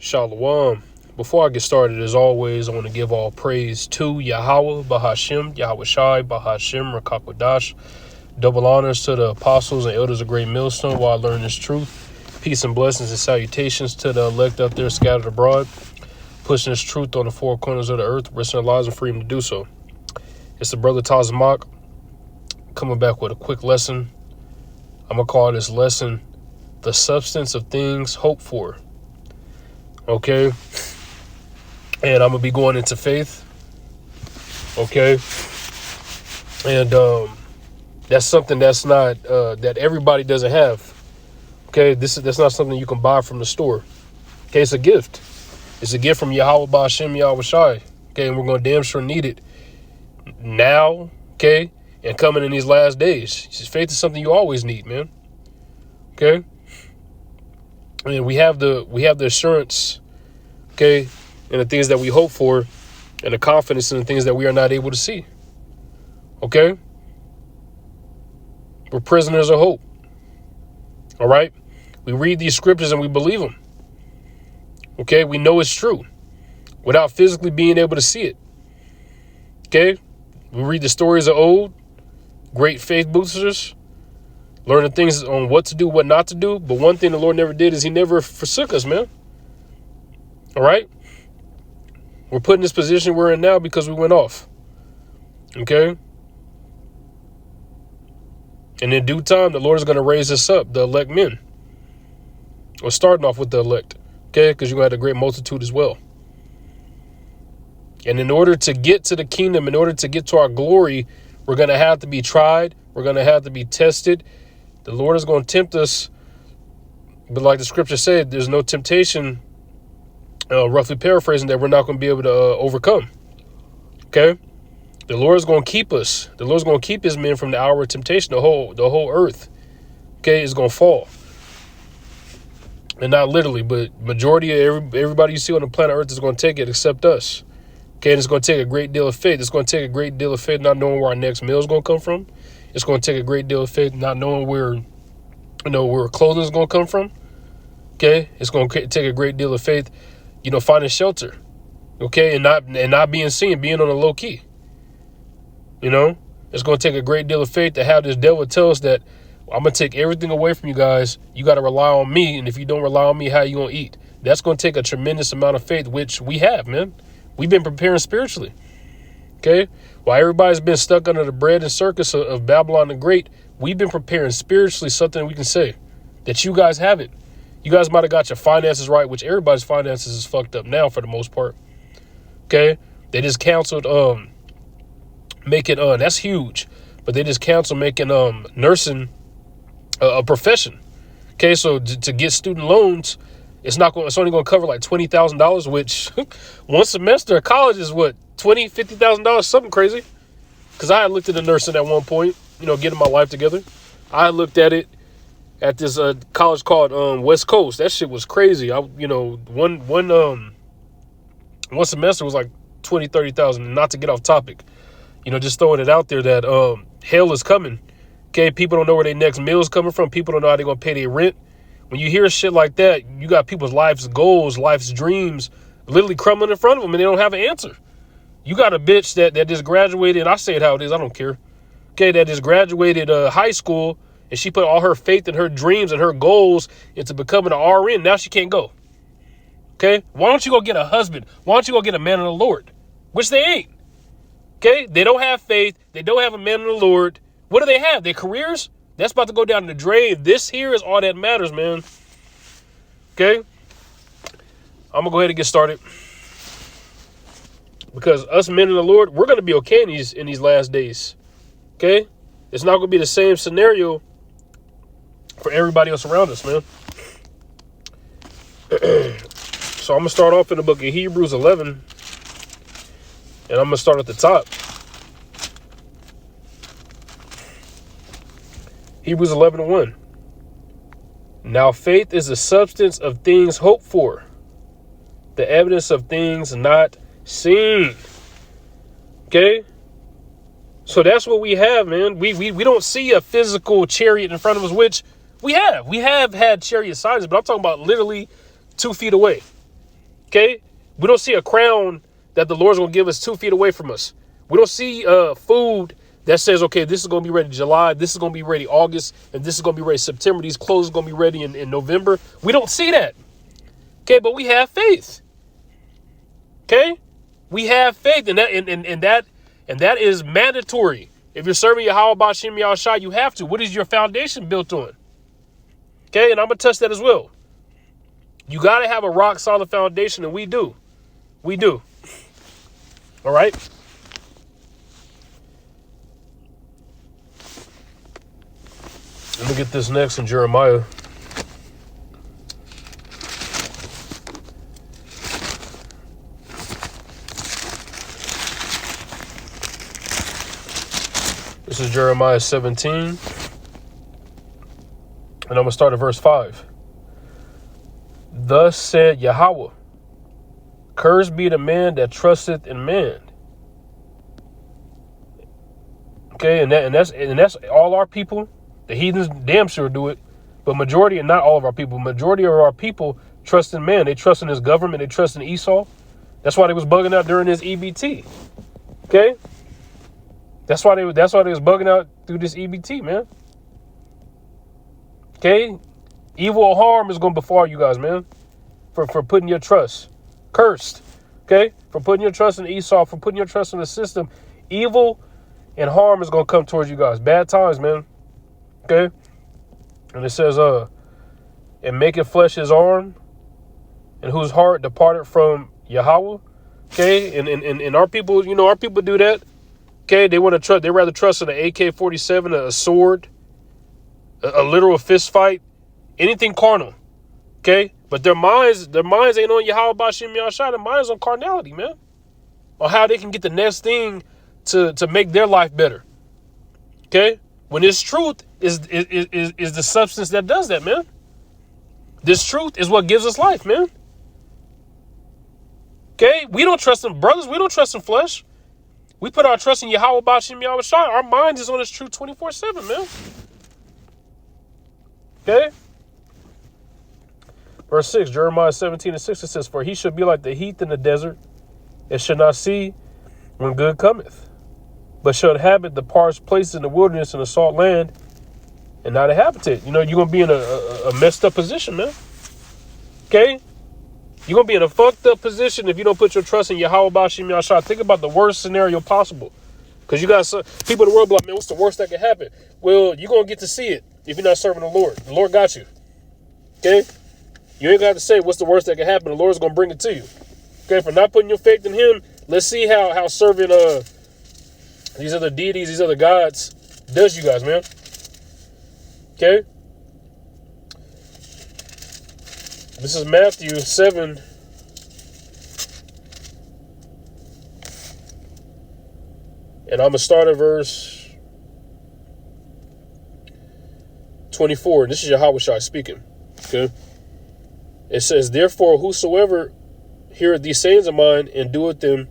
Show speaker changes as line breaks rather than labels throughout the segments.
Shalom. Before I get started, as always, I want to give all praise to Yahweh, Bahashim, Yahweh Shai, Bahashim, Rakakwadash. Double honors to the apostles and elders of Great Millstone while I learn this truth. Peace and blessings and salutations to the elect out there scattered abroad, pushing this truth on the four corners of the earth, risking their lives and freedom to do so. It's the brother Tazamak coming back with a quick lesson. I'm going to call this lesson, The Substance of Things Hoped For. Okay, and I'm gonna be going into faith. Okay, and that's something that's not that everybody doesn't have. Okay, that's not something you can buy from the store. Okay, it's a gift. It's a gift from Yahweh Ba'Shem Yahweh Shai. Okay, and we're gonna damn sure need it now. Okay, and coming in these last days. Faith is something you always need, man. Okay. And we have the assurance, okay, and the things that we hope for, and the confidence in the things that we are not able to see. Okay? We're prisoners of hope. All right? We read these scriptures and we believe them. Okay? We know it's true without physically being able to see it. Okay? We read the stories of old, great faith boosters, learning things on what to do, what not to do. But one thing the Lord never did is he never forsook us, man. All right? We're put in this position we're in now because we went off. Okay? And in due time, the Lord is going to raise us up, the elect men. We're starting off with the elect. Okay? Because you're going to have a great multitude as well. And in order to get to the kingdom, in order to get to our glory, we're going to have to be tried. We're going to have to be tested. The Lord is going to tempt us, but like the scripture said, there's no temptation, roughly paraphrasing, that we're not going to be able to overcome. Okay? The Lord is going to keep us. The Lord is going to keep his men from the hour of temptation. The whole earth, okay, is going to fall. And not literally, but majority of everybody you see on the planet Earth is going to take it except us. Okay, and it's going to take a great deal of faith. It's going to take a great deal of faith not knowing where our next meal is going to come from. It's going to take a great deal of faith not knowing where our clothing is going to come from. Okay, it's going to take a great deal of faith, finding shelter. Okay, and not being seen, being on a low key. It's going to take a great deal of faith to have this devil tell us that I'm going to take everything away from you guys. You got to rely on me, and if you don't rely on me, how you going to eat? That's going to take a tremendous amount of faith, which we have, man. We've been preparing spiritually. Okay, while everybody's been stuck under the bread and circus of Babylon the Great, we've been preparing spiritually something we can say that you guys haven't. You guys might have got your finances right, which everybody's finances is fucked up now for the most part. Okay, they just canceled making that's huge, but they just canceled making nursing a profession. Okay, so to get student loans, it's only going to cover like $20,000, which one semester of college is what, $50,000, something crazy. Because I had looked into nursing at one point, getting my life together. I looked at it at this college called West Coast. That shit was crazy. One semester was like $20,000-$30,000. Not to get off topic, just throwing it out there that hell is coming. Okay, people don't know where their next meal is coming from. People don't know how they're gonna pay their rent. When you hear shit like that, you got people's life's goals, life's dreams, literally crumbling in front of them, and they don't have an answer. You got a bitch that just graduated, and I say it how it is, I don't care. Okay, that just graduated high school, and she put all her faith and her dreams and her goals into becoming an RN. Now she can't go. Okay, why don't you go get a husband? Why don't you go get a man of the Lord? Which they ain't. Okay, they don't have faith. They don't have a man of the Lord. What do they have? Their careers? That's about to go down the drain. This here is all that matters, man. Okay, I'm gonna go ahead and get started. Because us men in the Lord, we're going to be okay in these last days. Okay? It's not going to be the same scenario for everybody else around us, man. So I'm going to start off in the book of Hebrews 11. And I'm going to start at the top. Hebrews 11:1. Now faith is the substance of things hoped for, the evidence of things not seen. Okay, so that's what we have, man. We don't see a physical chariot in front of us, which we have had chariot signs, but I'm talking about literally 2 feet away. Okay? We don't see a crown that the Lord's going to give us 2 feet away from us. We don't see food that says, okay, this is going to be ready July, this is going to be ready August, and this is going to be ready September. These clothes are going to be ready in November. We don't see that. Okay, but we have faith. Okay? We have faith, and that is mandatory. If you're serving Yahweh Ba'Shem Yahushua, you have to. What is your foundation built on? Okay, and I'm going to touch that as well. You got to have a rock solid foundation, and we do. We do. All right? Let me get this next in Jeremiah. This is Jeremiah 17. And I'm going to start at verse 5. Thus said Yahweh, cursed be the man that trusteth in man. Okay, and that's all our people. The heathens damn sure do it. But majority, and not all of our people, majority of our people trust in man. They trust in his government. They trust in Esau. That's why they was bugging out during this EBT. Okay? That's why they was bugging out through this EBT, man. Okay? Evil or harm is going to befall you guys, man. For putting your trust. Cursed. Okay? For putting your trust in Esau, for putting your trust in the system. Evil and harm is going to come towards you guys. Bad times, man. Okay? And it says, and maketh flesh his arm, and whose heart departed from Yahweh. Okay? And our people, you know, our people do that. Okay? They want to trust, they rather trust in an AK-47, a sword, a literal fist fight, anything carnal. Okay? But their minds ain't on Yahweh Ba'Shem Yahushua. Their minds on carnality, man. On how they can get the next thing to make their life better. Okay? When this truth is the substance that does that, man. This truth is what gives us life, man. Okay? We don't trust in brothers. We don't trust in flesh. We put our trust in Yahweh Ba'Shem Yahushua. Our mind is on this truth 24/7, man. Okay? Verse 6, Jeremiah 17:6, it says, for he shall be like the heath in the desert, and shall not see when good cometh, but shall inhabit the parched places in the wilderness and the salt land, and not inhabit it. You know, you're going to be in a messed up position, man. Okay? You're going to be in a fucked up position if you don't put your trust in Yahweh Ba'Shem Yahushua. Think about the worst scenario possible. Because you got some people in the world be like, man, what's the worst that could happen? Well, you're going to get to see it if you're not serving the Lord. The Lord got you. Okay? You ain't got to say what's the worst that can happen. The Lord's going to bring it to you. Okay? For not putting your faith in him, let's see how serving these other deities, these other gods does you guys, man. Okay? This is Matthew 7. And I'm going to start at verse 24. This is Yahushua speaking. Okay? It says, therefore, whosoever heareth these sayings of mine and doeth them,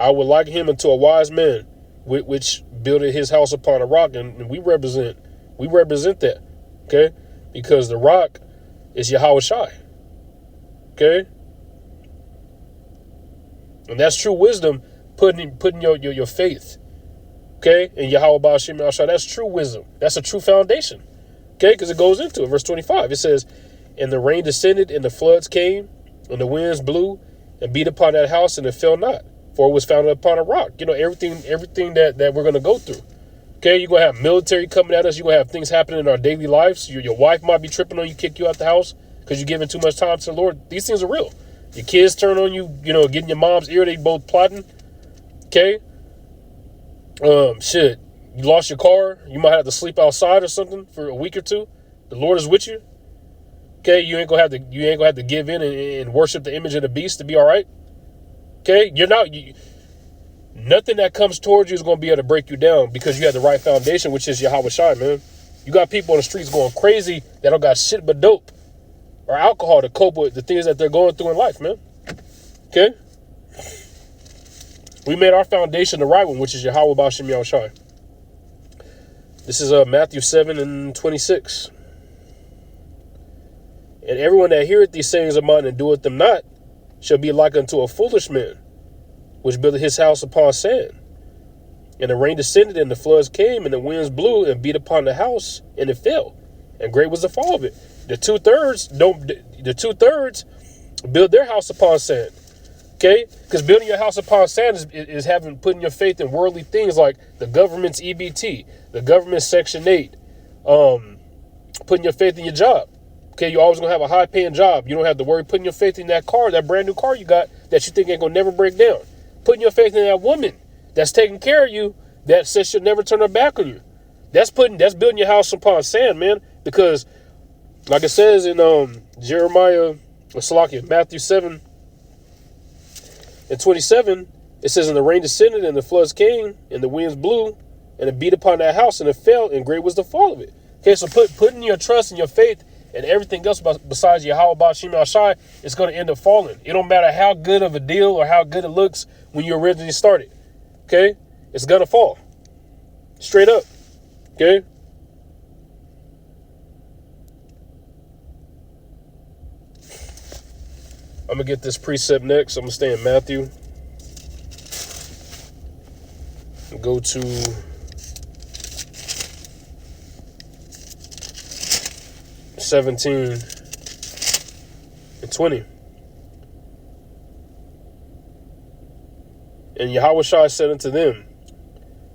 I would liken him unto a wise man, which builded his house upon a rock. And we represent that. Okay? Because the rock is Yahushua. Okay? And that's true wisdom, putting your faith. Okay? In Yahweh Ba'Shem Yahushua. That's true wisdom. That's a true foundation. Okay? Because it goes into it. Verse 25. It says, and the rain descended, and the floods came, and the winds blew, and beat upon that house, and it fell not, for it was founded upon a rock. You know, everything that we're going to go through. Okay, you're going to have military coming at us. You're going to have things happening in our daily lives. Your wife might be tripping on you, kick you out the house because you're giving too much time to the Lord. These things are real. Your kids turn on you, you know, getting your mom's ear. They both plotting. Okay. Shit. You lost your car. You might have to sleep outside or something for a week or two. The Lord is with you. Okay, you ain't gonna have to give in and worship the image of the beast to be all right. Okay, nothing that comes towards you is gonna be able to break you down because you have the right foundation, which is Yahweh Shai, man. You got people on the streets going crazy that don't got shit but dope or alcohol to cope with the things that they're going through in life, man. Okay, we made our foundation the right one, which is Yahweh Ba'Shem Yahushua. This is Matthew 7:26. And everyone that heareth these sayings of mine and doeth them not shall be like unto a foolish man, which builded his house upon sand. And the rain descended, and the floods came, and the winds blew and beat upon the house, and it fell. And great was the fall of it. The two-thirds build their house upon sand. Okay? Because building your house upon sand is putting your faith in worldly things like the government's EBT, the government's Section 8, putting your faith in your job. Okay, you're always going to have a high-paying job. You don't have to worry putting your faith in that car, that brand new car you got that you think ain't going to never break down. Putting your faith in that woman that's taking care of you that says she'll never turn her back on you. That's building your house upon sand, man. Because, like it says in Matthew 7 and 27, it says, and the rain descended, and the floods came, and the winds blew, and it beat upon that house, and it fell, and great was the fall of it. Okay, so putting your trust and your faith and everything else besides Yahweh Bashim Al-Shai is going to end up falling. It don't matter how good of a deal or how good it looks when you originally started. Okay? It's going to fall. Straight up. Okay? I'm going to get this precept next. I'm going to stay in Matthew. Go to 17 and 20. And Yahushua said unto them,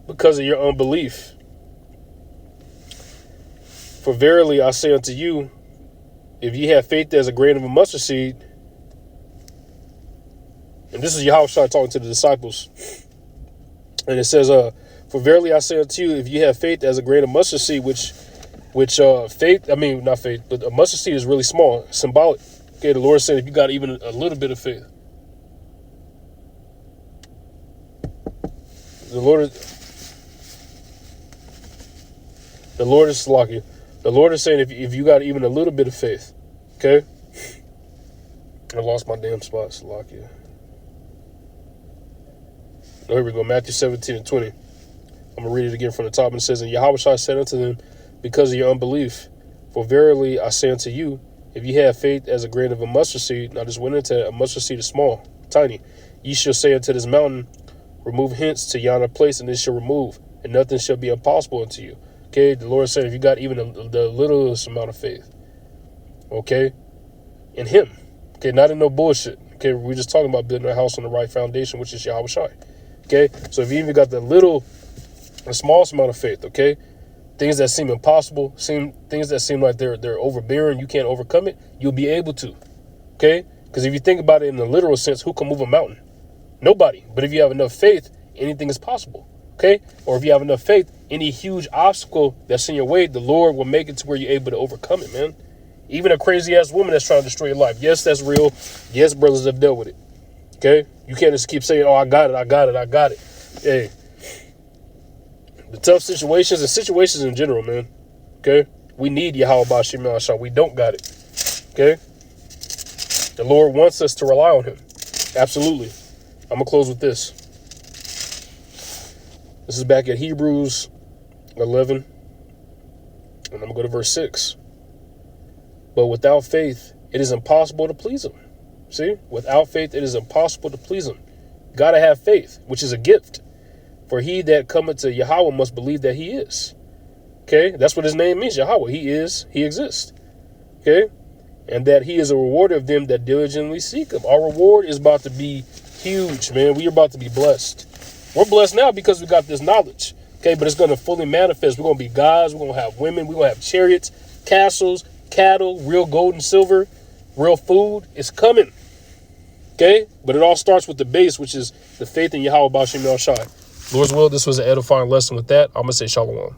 because of your unbelief, for verily I say unto you, if ye have faith as a grain of a mustard seed, and this is Yahushua talking to the disciples, and it says, for verily I say unto you, if ye have faith as a grain of mustard seed, which faith, I mean, not faith, but a mustard seed is really small, symbolic. Okay, the Lord said if you got even a little bit of faith. The Lord is lucky. The Lord is saying if you got even a little bit of faith, okay? I lost my damn spot, Salakia. Oh, here we go, Matthew 17 and 20. I'm going to read it again from the top. And it says, and Yahushua said unto them, because of your unbelief, for verily I say unto you, if ye have faith as a grain of a mustard seed, now just went into a mustard seed is small, tiny, ye shall say unto this mountain, remove hence to yonder place, and it shall remove, and nothing shall be impossible unto you. Okay, the Lord said if you got even the littlest amount of faith, okay, in him, okay, not in no bullshit. Okay, we're just talking about building a house on the right foundation, which is Yahweh Shai. Okay, so if you even got the smallest amount of faith, okay, things that seem impossible, things that seem like they're overbearing, you can't overcome it, you'll be able to. Okay, because if you think about it in the literal sense, who can move a mountain? Nobody. But if you have enough faith, anything is possible. Okay, or if you have enough faith, any huge obstacle that's in your way, the Lord will make it to where you're able to overcome it, man. Even a crazy ass woman that's trying to destroy your life. Yes, that's real. Yes, brothers have dealt with it. Okay, you can't just keep saying, oh, I got it. Hey, the tough situations and situations in general, man. Okay, we need Yahweh Bashim Al-Shah. We don't got it. Okay, the Lord wants us to rely on him. Absolutely. I'm gonna close with this. This is back at Hebrews 11, and I'm gonna go to verse 6. But without faith, it is impossible to please him. See, without faith, it is impossible to please him. Gotta have faith, which is a gift. For he that cometh to Yahweh must believe that he is. Okay, that's what his name means, Yahweh. He is, he exists. Okay, and that he is a rewarder of them that diligently seek him. Our reward is about to be huge, man. We are about to be blessed. We're blessed now because we got this knowledge. Okay, but it's going to fully manifest. We're going to be gods. We're going to have women. We're going to have chariots, castles, cattle, real gold and silver, real food. It's coming. Okay, but it all starts with the base, which is the faith in Yahweh Bashim El Shai. Lord's will, this was an edifying lesson with that. I'm going to say shalom.